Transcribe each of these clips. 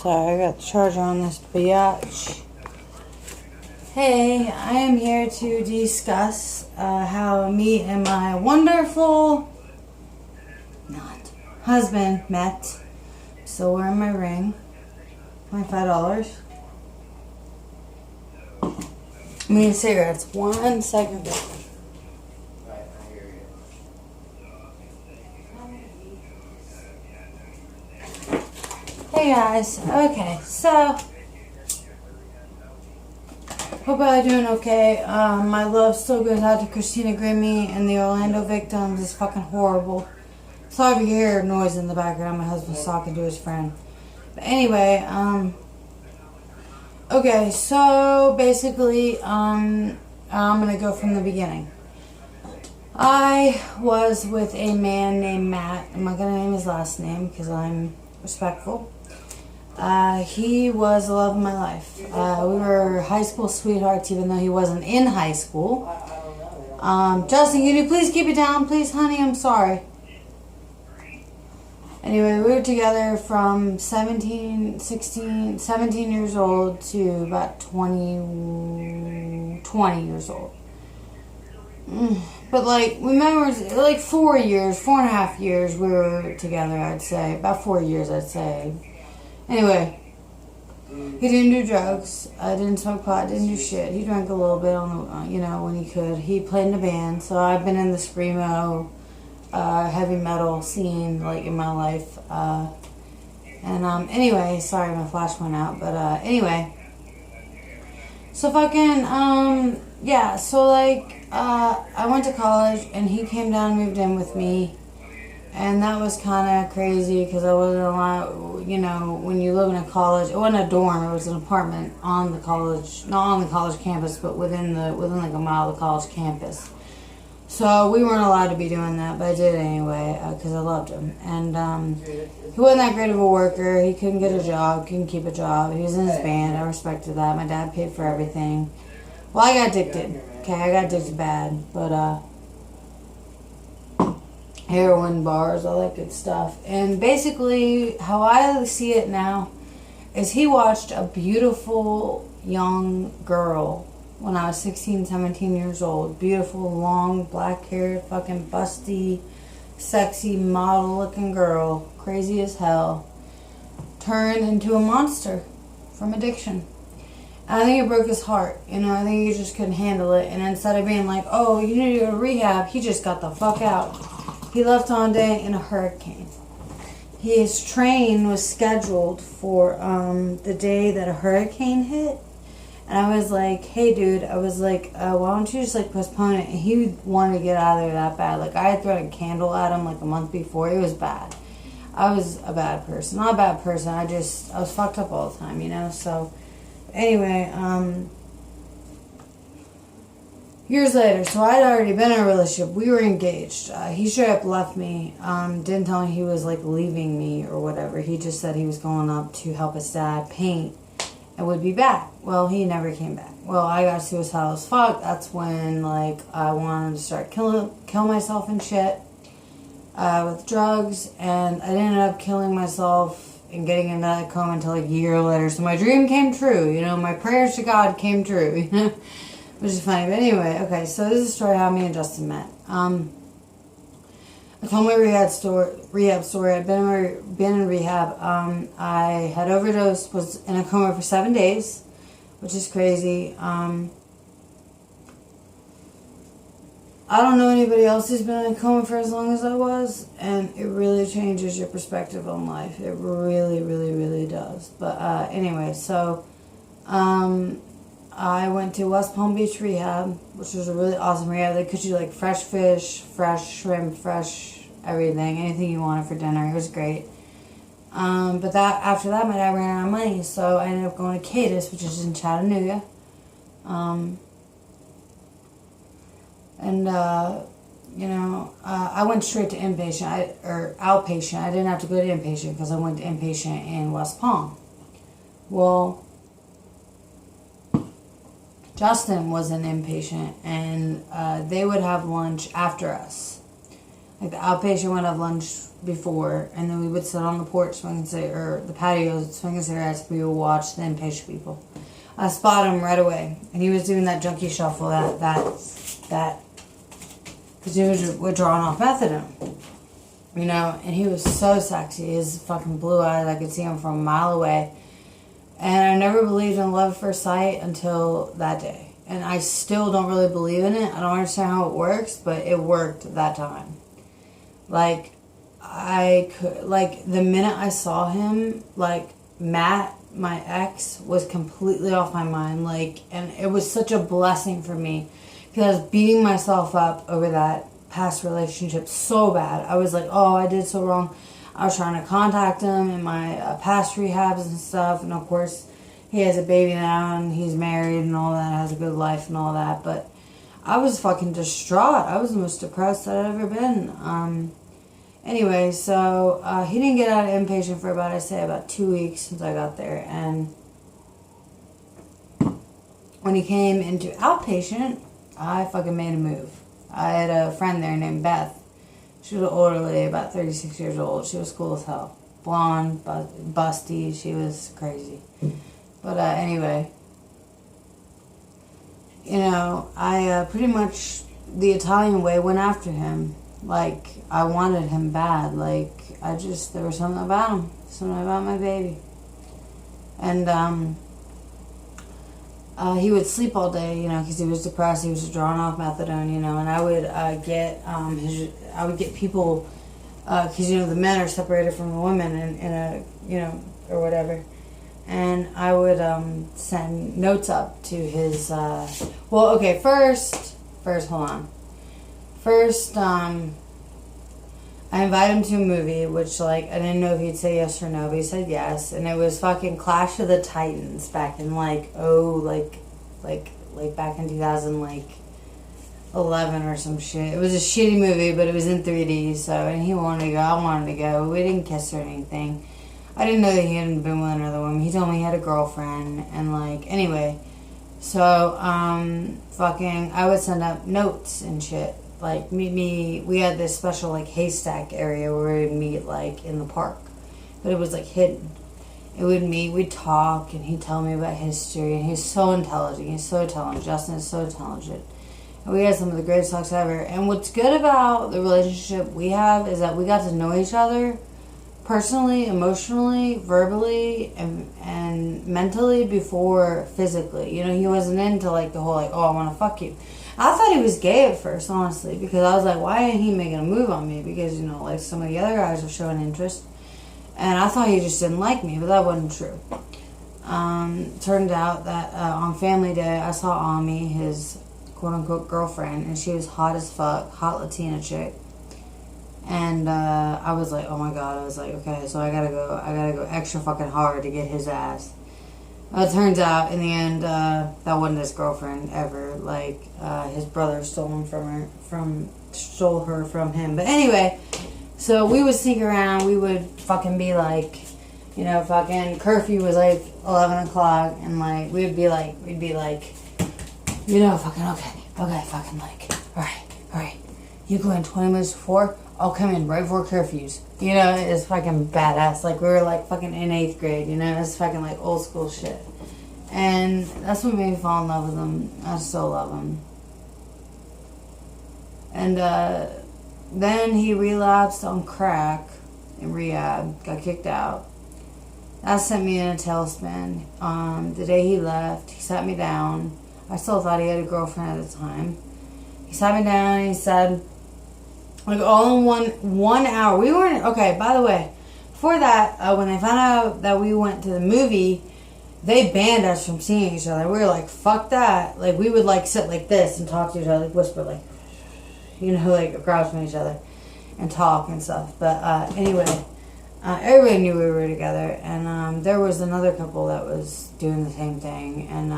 Sorry, I got the charger on this biatch. Hey, I am here to discuss how me and my wonderful husband met. Still wearing my ring. $25. I need cigarettes. 1 second. Hey guys, okay, so hope I'm doing okay. My love still goes out to Christina Grimmie and the Orlando victims. It's fucking horrible. Sorry if you hear noise in the background. My husband's talking to his friend. But anyway, okay, so basically, I'm gonna go from the beginning. I was with a man named Matt. I'm not gonna name his last name because I'm respectful. He was the love of my life. We were high school sweethearts, even though he wasn't in high school. Justin, can you please keep it down, please, honey? I'm sorry. Anyway, we were together from 17 years old to about 20 years old. But like, remember, like 4 years, 4.5 years we were together, I'd say. About 4 years, I'd say. Anyway, he didn't do drugs. I didn't smoke pot, didn't do shit. He drank a little bit on the, when he could. He played in a band, so I've been in the screamo, heavy metal scene, like, in my life. Anyway, sorry my flash went out, but, anyway. So fucking, yeah, so like, I went to college, and he came down and moved in with me. And that was kind of crazy because I wasn't allowed, when you live in a college, it wasn't a dorm, it was an apartment on the college, not on the college campus, but within like a mile of the college campus. So we weren't allowed to be doing that, but I did anyway because I loved him. And he wasn't that great of a worker. He couldn't get a job, couldn't keep a job. He was in his band. I respected that. My dad paid for everything. Well, I got addicted. Okay, I got addicted bad, but heroin, bars, all that good stuff. And basically, how I see it now is he watched a beautiful young girl when I was 16, 17 years old. Beautiful, long, black-haired, fucking busty, sexy, model-looking girl, crazy as hell, turn into a monster from addiction. And I think it broke his heart. I think he just couldn't handle it. And instead of being like, oh, you need to go to rehab, he just got the fuck out. He left on day in a hurricane. His train was scheduled for the day that a hurricane hit. And I was like, hey, dude, why don't you just, postpone it? And he wanted to get out of there that bad. Like, I had thrown a candle at him, a month before. It was bad. I was a bad person. Not a bad person. I was fucked up all the time, So, anyway, years later, so I'd already been in a relationship. We were engaged. He straight up left me. Didn't tell me he was, leaving me or whatever. He just said he was going up to help his dad paint and would be back. Well, he never came back. Well, I got suicidal as fuck. That's when, I wanted to start kill myself and shit with drugs. And I ended up killing myself and getting into that coma until, a year later. So my dream came true. My prayers to God came true, Which is funny, but anyway, okay, so this is a story how me and Justin met. I told my rehab story. I'd been in rehab. I had overdosed, was in a coma for 7 days, which is crazy. I don't know anybody else who's been in a coma for as long as I was, and it really changes your perspective on life. It really, really, really does. But anyway, so I went to West Palm Beach Rehab, which was a really awesome rehab. They could do fresh fish, fresh shrimp, fresh everything, anything you wanted for dinner. It was great. But after that, my dad ran out of money, so I ended up going to Cadis, which is in Chattanooga. I went straight to inpatient or outpatient. I didn't have to go to inpatient because I went to inpatient in West Palm. Well, Justin was an inpatient, and they would have lunch after us. Like the outpatient would have lunch before, and then we would sit on the porch smoking or the patio smoking cigarettes. We would watch the inpatient people. I spotted him right away, and he was doing that junkie shuffle, that, because he was withdrawing off methadone, you know, and he was so sexy. His fucking blue eyes, I could see him from a mile away, and I never believed in love at first sight until that day, and I still don't really believe in it. I don't understand how it works, but it worked that time. Like, the minute I saw him, like, Matt, my ex, was completely off my mind, like, and it was such a blessing for me, because I was beating myself up over that past relationship so bad. I was like, oh, I did so wrong. I was trying to contact him in my past rehabs and stuff, and of course, he has a baby now, and he's married and all that, has a good life and all that, but I was fucking distraught. I was the most depressed that I'd ever been. Anyway, so he didn't get out of inpatient for about 2 weeks since I got there. And when he came into outpatient, I fucking made a move. I had a friend there named Beth. She was an older lady, about 36 years old. She was cool as hell. Blonde, busty. She was crazy. But anyway, you know, I pretty much, the Italian way, went after him. Like, I wanted him bad. Like, there was something about him. Something about my baby. And, he would sleep all day, you know, because he was depressed. He was drawing off methadone, you know, and I would get people, because, you know, the men are separated from the women in a, you know, or whatever. And I would send notes up to his, first, hold on. First, I invited him to a movie, which, like, I didn't know if he'd say yes or no, but he said yes. And it was fucking Clash of the Titans back in, like back in 2011 or some shit. It was a shitty movie, but it was in 3D, so, and he wanted to go, I wanted to go. We didn't kiss or anything. I didn't know that he hadn't been with another woman. He told me he had a girlfriend, and, like, anyway. So, I would send up notes and shit. Like, meet me, we had this special, like, haystack area where we would meet, like, in the park. But it was, like, hidden. It would meet, we'd talk, and he'd tell me about history, and he's so intelligent. He's so intelligent. Justin is so intelligent. And we had some of the greatest talks ever. And what's good about the relationship we have is that we got to know each other personally, emotionally, verbally, and mentally before physically. You know, he wasn't into, like, the whole, like, oh, I want to fuck you. I thought he was gay at first, honestly, because I was like, why ain't he making a move on me? Because, you know, like, some of the other guys were showing interest. And I thought he just didn't like me, but that wasn't true. Turned out that on family day, I saw Ami, his quote-unquote girlfriend, and she was hot as fuck, hot Latina chick. And I was like, oh my god, I was like, okay, so I gotta go extra fucking hard to get his ass. It turns out, in the end, that wasn't his girlfriend ever. Like, his brother stole her from him. But anyway, so we would sneak around. We would fucking be like, you know, fucking curfew was like 11 o'clock, and like we'd be like, you know, fucking okay, fucking like, all right. You go in 20 minutes before. I'll come in right before curfews. You know, it's fucking badass. Like, we were, like, fucking in 8th grade, you know? It's fucking, like, old school shit. And that's what made me fall in love with him. I still love him. And, then he relapsed on crack in rehab. Got kicked out. That sent me in a tailspin. The day he left, he sat me down. I still thought he had a girlfriend at the time. He sat me down and he said, like, all in one hour. We weren't, okay, by the way, before that, when they found out that we went to the movie, they banned us from seeing each other. We were like, fuck that. Like, we would, like, sit like this and talk to each other, like, whisper, like, you know, like, across from each other and talk and stuff. But, anyway, everybody knew we were together, and, there was another couple that was doing the same thing, and,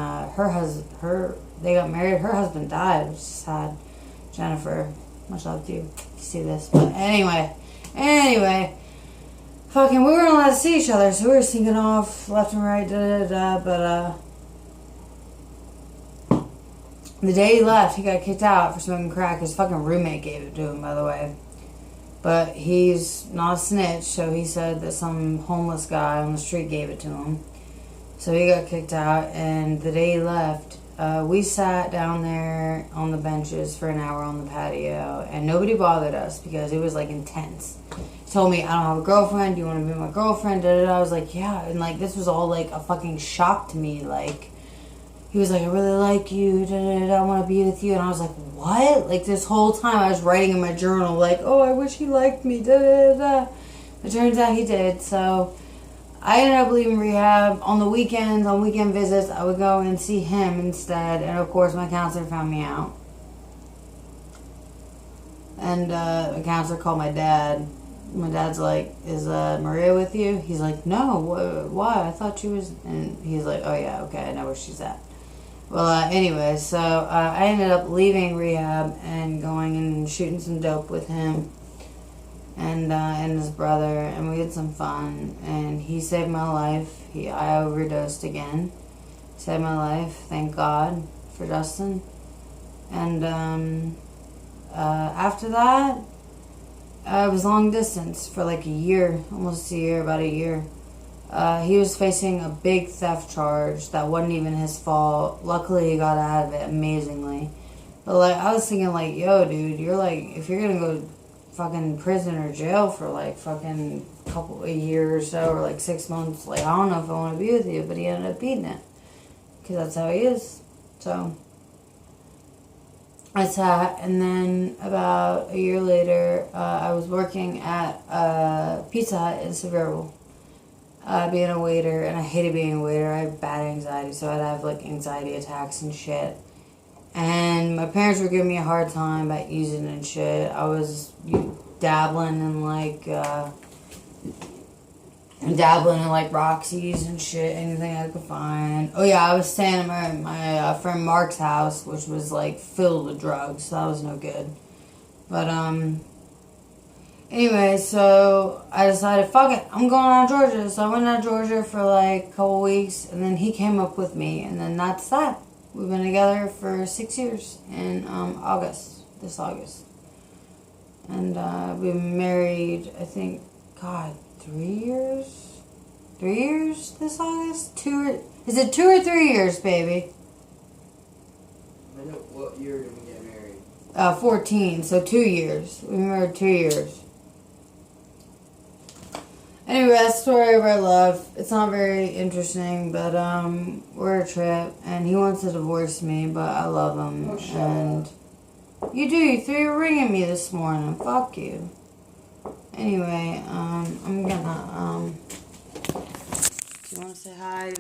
they got married. Her husband died, which is sad. Jennifer, much love to you. You see this, but anyway, fucking, we weren't allowed to see each other, so we were sneaking off left and right, but the day he left, he got kicked out for smoking crack. His fucking roommate gave it to him, by the way. But he's not a snitch, so he said that some homeless guy on the street gave it to him. So he got kicked out, and the day he left, we sat down there on the benches for an hour on the patio, and nobody bothered us because it was like intense. He told me, I don't have a girlfriend, do you want to be my girlfriend? Da, da, da. I was like, yeah, and like this was all like a fucking shock to me. Like, he was like, I really like you, da, da, da, I want to be with you. And I was like, what? Like this whole time I was writing in my journal, like, oh, I wish he liked me, da, da, da, da. It turns out he did, so I ended up leaving rehab. On the weekends, on weekend visits, I would go and see him instead. And of course, my counselor found me out. And the counselor called my dad. My dad's like, is Maria with you? He's like, no, why? I thought she was... And he's like, oh yeah, okay, I know where she's at. Well, anyway, so I ended up leaving rehab and going and shooting some dope with him and his brother, and we had some fun, and he saved my life. I overdosed again. Saved my life, thank God for Justin. And after that, it was long distance for like a year, almost a year, about a year. He was facing a big theft charge that wasn't even his fault. Luckily, he got out of it amazingly. But like, I was thinking like, yo, dude, you're like, if you're gonna go fucking prison or jail for like fucking a year or so, or like 6 months, like, I don't know if I want to be with you. But he ended up beating it, because that's how he is. So I sat, and then about a year later, I was working at Pizza Hut in Sevierville, being a waiter, and I hated being a waiter. I have bad anxiety, so I'd have like anxiety attacks and shit. And my parents were giving me a hard time about using and shit. I was dabbling in like Roxy's and shit, anything I could find. Oh yeah, I was staying at my friend Mark's house, which was like filled with drugs, so that was no good. But anyway, so I decided, fuck it, I'm going out of Georgia. So I went out of Georgia for like a couple weeks, and then he came up with me, and then that's that. We've been together for 6 years in this August. And we've been married, I think, God, 3 years? 3 years this August? Is it 2 or 3 years, baby? What year did we get married? 14, so 2 years. We've been married 2 years. Anyway, that's the story of our love. It's not very interesting, but we're a trip, and he wants to divorce me, but I love him. Oh, shut and up. You do. You threw your ring at me this morning. Fuck you. Anyway, I'm gonna do you want to say hi?